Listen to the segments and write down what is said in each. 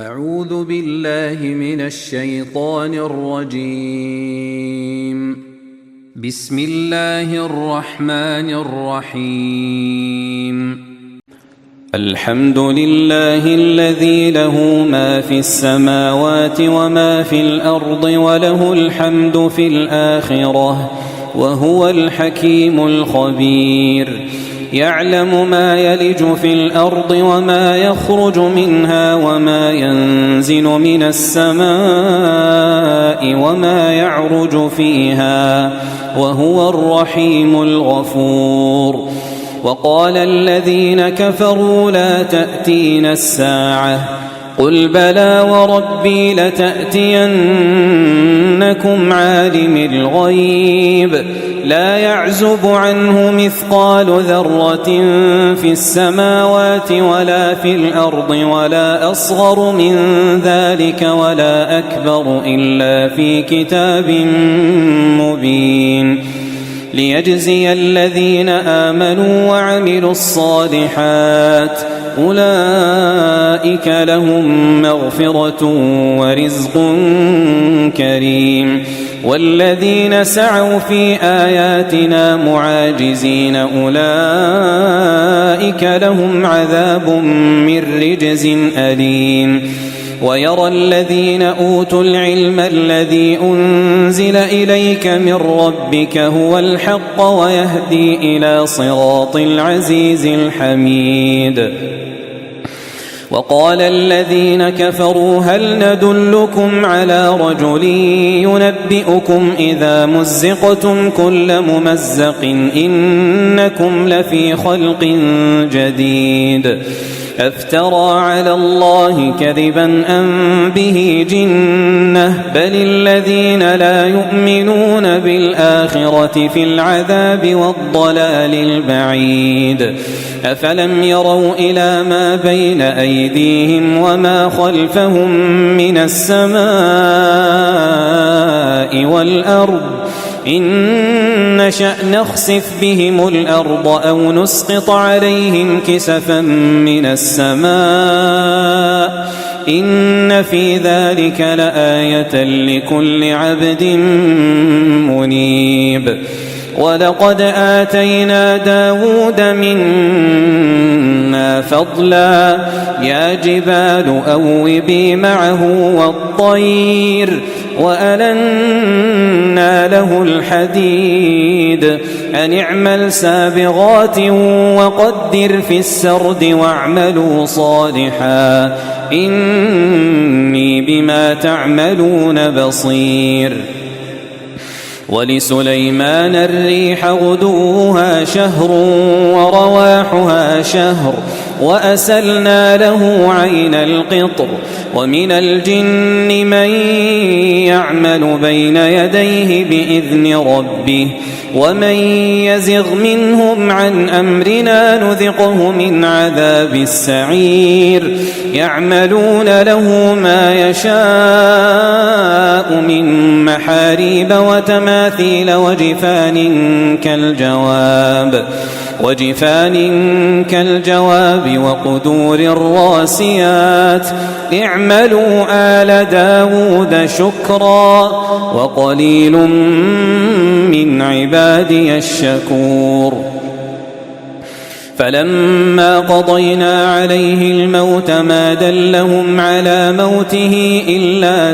أعوذ بالله من الشيطان الرجيم. بسم الله الرحمن الرحيم. الحمد لله الذي له ما في السماوات وما في الأرض وله الحمد في الآخرة وهو الحكيم الخبير. يعلم ما يلج في الأرض وما يخرج منها وما ينزل من السماء وما يعرج فيها وهو الرحيم الغفور. وقال الذين كفروا لا تأتينا الساعة قل بلى وربي لتأتينكم عالم الغيب لا يعزب عنه مثقال ذرة في السماوات ولا في الأرض ولا أصغر من ذلك ولا أكبر إلا في كتاب مبين ليجزي الذين آمنوا وعملوا الصالحات أولئك لهم مغفرة ورزق كريم. والذين سعوا في آياتنا معاجزين أولئك لهم عذاب من رجز أليم. ويرى الذين أوتوا العلم الذي أنزل إليك من ربك هو الحق ويهدي إلى صراط العزيز الحميد. وقال الذين كفروا هل ندلكم على رجل ينبئكم إذا مزقتم كل ممزق إنكم لفي خلق جديد أفترى على الله كذبا أم به جنة بل الذين لا يؤمنون بالآخرة في العذاب والضلال البعيد. أفلم يروا إلى ما بين أيديهم وما خلفهم من السماء والأرض إن نشأ نخسف بهم الأرض أو نسقط عليهم كسفا من السماء إن في ذلك لآية لكل عبد منيب. ولقد آتينا داود منا فضلا يا جبال أوبي معه والطير وألنا له الحديد أن اعمل سابغات وقدر في السرد واعملوا صالحا إني بما تعملون بصير. ولسليمان الريح غدوها شهر ورواحها شهر وأسلنا له عين القطر ومن الجن من يعمل بين يديه بإذن ربه ومن يزغ منهم عن أمرنا نذقه من عذاب السعير. يعملون له ما يشاء من محاريب وتماثيل وجفان كالجواب وقدور الراسيات اعملوا آل داود شكرا وقليل من عبادي الشكور. فلما قضينا عليه الموت ما دلهم على موته إلا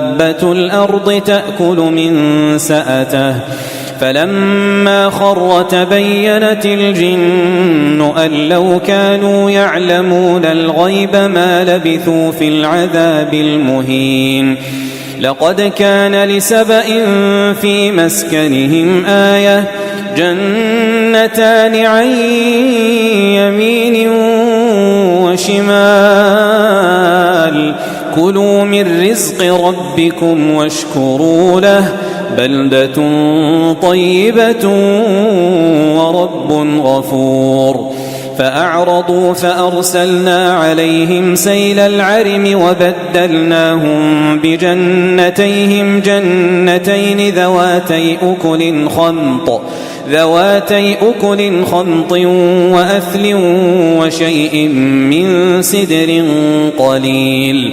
دابة الأرض تأكل من سأته فلما خر تبينت الجن أن لو كانوا يعلمون الغيب ما لبثوا في العذاب المهين. لقد كان لسبإ في مسكنهم آية جنتان عن يمين وشمال كلوا من رزق ربكم واشكروا له بلدة طيبة ورب غفور. فأعرضوا فأرسلنا عليهم سيل العرم وبدلناهم بجنتيهم جنتين ذواتي أكل خمط ذواتي أكل خمط وأثل وشيء من سدر قليل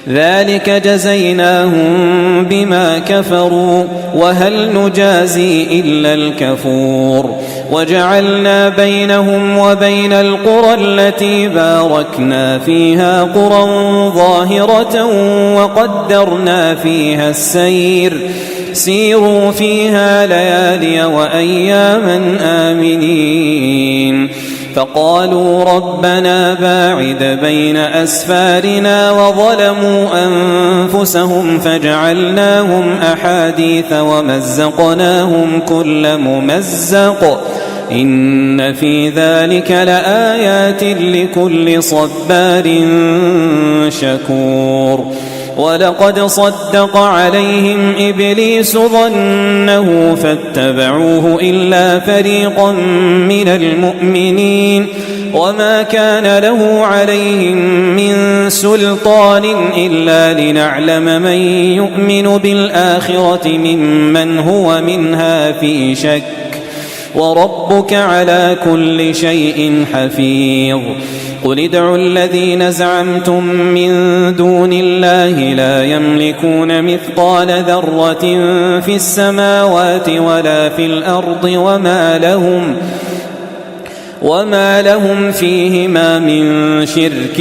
ذلك جزيناهم بما كفروا وهل نجازي إلا الكفور وجعلنا بينهم وبين القرى التي باركنا فيها قرى ظاهرة وقدرنا فيها السير سيروا فيها ليالي وأياما آمنين فقالوا ربنا باعد بين أسفارنا وظلموا أنفسهم فجعلناهم أحاديث ومزقناهم كل ممزق إن في ذلك لآيات لكل صبار شكور ولقد صدق عليهم إبليس ظنه فاتبعوه إلا فريقا من المؤمنين وما كان له عليهم من سلطان إلا لنعلم من يؤمن بالآخرة ممن هو منها في شك وربك على كل شيء حفيظ قل ادعوا الذين زعمتم من دون الله لا يملكون مثقال ذرة في السماوات ولا في الأرض وما لهم فيهما من شرك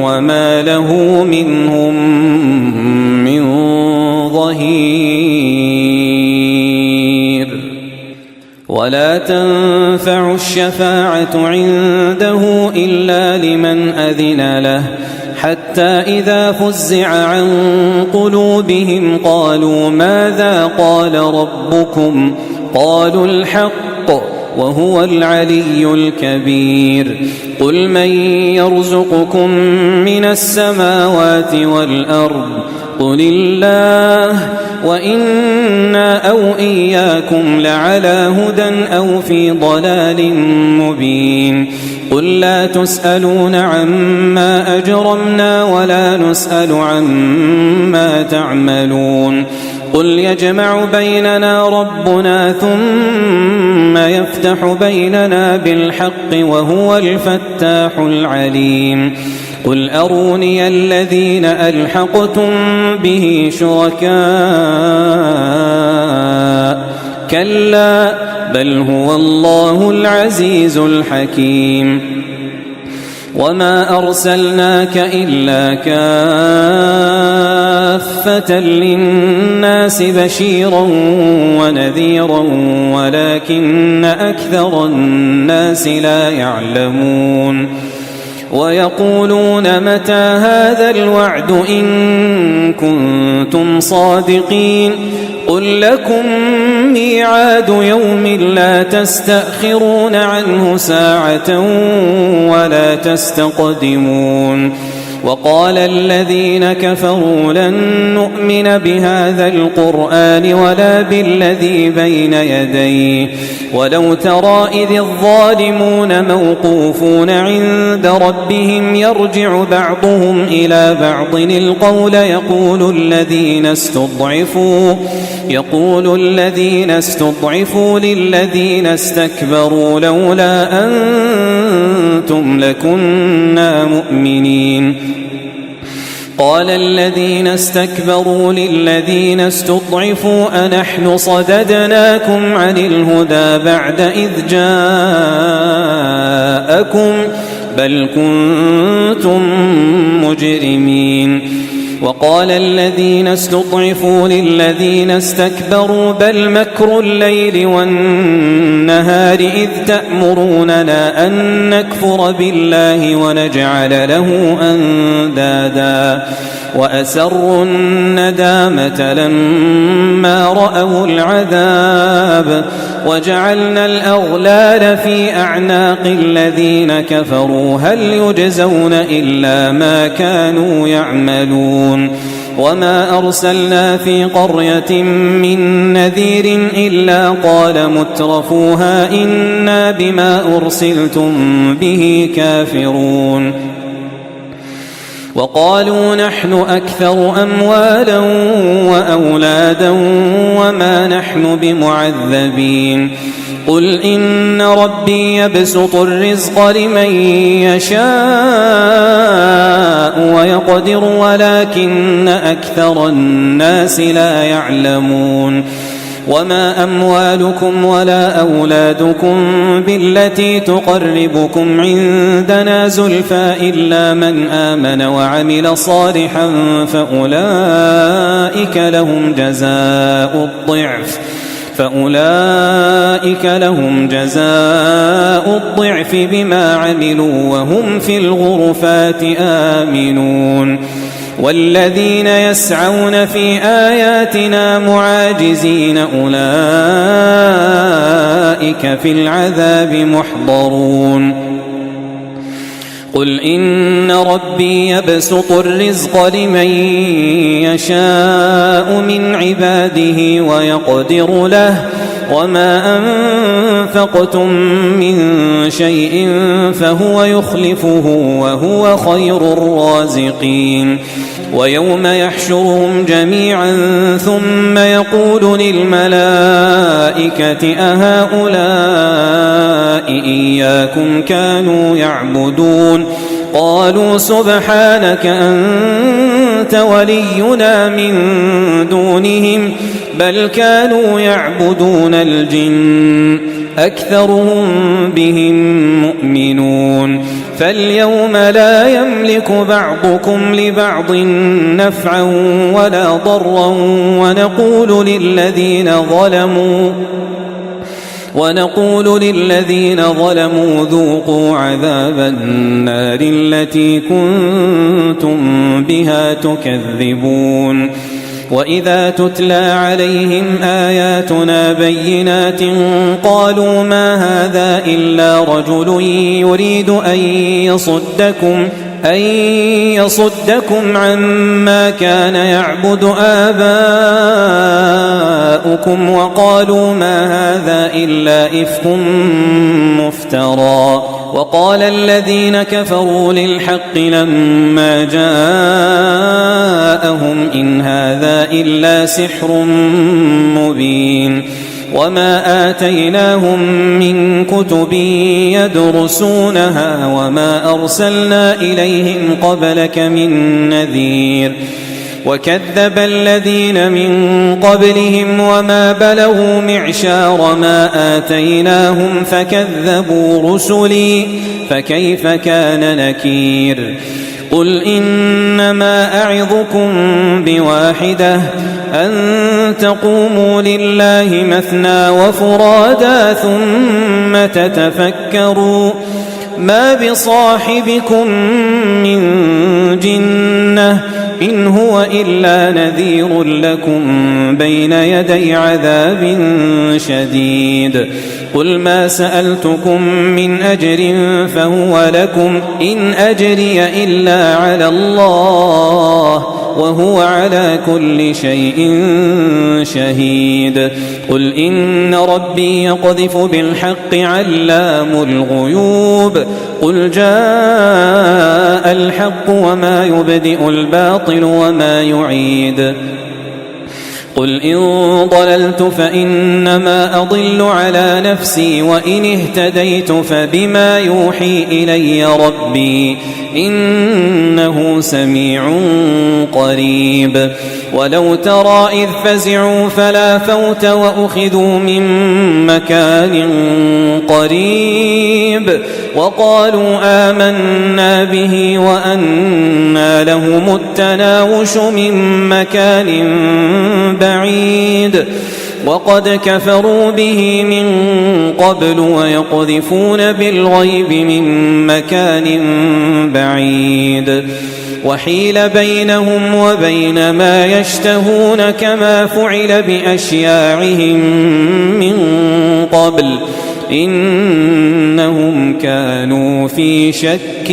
وما له منهم من ظهير ولا تنفع الشفاعة عنده إلا لمن أذن له حتى إذا فزع عن قلوبهم قالوا ماذا قال ربكم قالوا الحق وهو العلي الكبير قل من يرزقكم من السماوات والأرض قل الله وإنا أو إياكم لعلى هدى أو في ضلال مبين قل لا تسألون عما أجرمنا ولا نسأل عما تعملون قل يجمع بيننا ربنا ثم يفتح بيننا بالحق وهو الفتاح العليم قل أروني الذين ألحقتم به شركاء كلا بل هو الله العزيز الحكيم وما أرسلناك إلا كافة للناس بشيرا ونذيرا ولكن أكثر الناس لا يعلمون ويقولون متى هذا الوعد إن كنتم صادقين قل لكم ميعاد يوم لا تستأخرون عنه ساعة ولا تستقدمون وقال الذين كفروا لن نؤمن بهذا القرآن ولا بالذي بين يديه ولو ترى إذ الظالمون موقوفون عند ربهم يرجع بعضهم إلى بعض القول يقول الذين استضعفوا للذين استكبروا لولا أنتم لكنا مؤمنين قال الذين استكبروا للذين استضعفوا أنحن صددناكم عن الهدى بعد إذ جاءكم بل كنتم مجرمين وقال الذين استضعفوا للذين استكبروا بل مكر الليل والنهار إذ تأمروننا أن نكفر بالله ونجعل له أندادا وأسروا الندامة لما رأوا العذاب وجعلنا الأغلال في أعناق الذين كفروا هل يجزون إلا ما كانوا يعملون وما أرسلنا في قرية من نذير إلا قال مترفوها إنا بما أرسلتم به كافرون وقالوا نحن أكثر أموالا وأولادا وما نحن بمعذبين قل إن ربي يبسط الرزق لمن يشاء ويقدر ولكن أكثر الناس لا يعلمون وما أموالكم ولا أولادكم بالتي تقربكم عندنا زلفى إلا من آمن وعمل صالحا فأولئك لهم جزاء الضعف بما عملوا وهم في الغرفات آمنون والذين يسعون في آياتنا معاجزين أولئك في العذاب محضرون قل إن ربي يبسط الرزق لمن يشاء من عباده ويقدر له وما أنفقتم من شيء فهو يخلفه وهو خير الرازقين ويوم يحشرهم جميعا ثم يقول للملائكة أهؤلاء إياكم كانوا يعبدون قالوا سبحانك أنت ولينا من دونهم بل كانوا يعبدون الجن أكثرهم بهم مؤمنون فاليوم لا يملك بعضكم لبعض نفعا ولا ضرا ونقول للذين ظلموا ذوقوا عذاب النار التي كنتم بها تكذبون وإذا تتلى عليهم آياتنا بينات قالوا ما هذا إلا رجل يريد أن يصدكم عما كان يعبد آباؤكم وقالوا ما هذا إلا إفك مفترى وقال الذين كفروا للحق لما جاءهم إن هذا إلا سحر مبين وما آتيناهم من كتب يدرسونها وما أرسلنا إليهم قبلك من نذير وكذب الذين من قبلهم وما بلغوا معشار ما آتيناهم فكذبوا رسلي فكيف كان نكير قل إنما أعظكم بواحدة أن تقوموا لله مثنى وفرادا ثم تتفكروا ما بصاحبكم من جنة إن هو إلا نذير لكم بين يدي عذاب شديد قل ما سألتكم من أجر فهو لكم إن أجري إلا على الله وهو على كل شيء شهيد قل إن ربي يقذف بالحق علام الغيوب قل جاء الحق وما يبدئ الباطل وما يعيد قل إن ضللت فإنما أضل على نفسي وإن اهتديت فبما يوحي إلي ربي إنه سميع قريب ولو ترى إذ فزعوا فلا فوت وأخذوا من مكان قريب وقالوا آمنا به وأنى لهم التناوش من مكان بعيد وقد كفروا به من قبل ويقذفون بالغيب من مكان بعيد وحيل بينهم وبين ما يشتهون كما فعل بأشياعهم من قبل إنهم كانوا في شك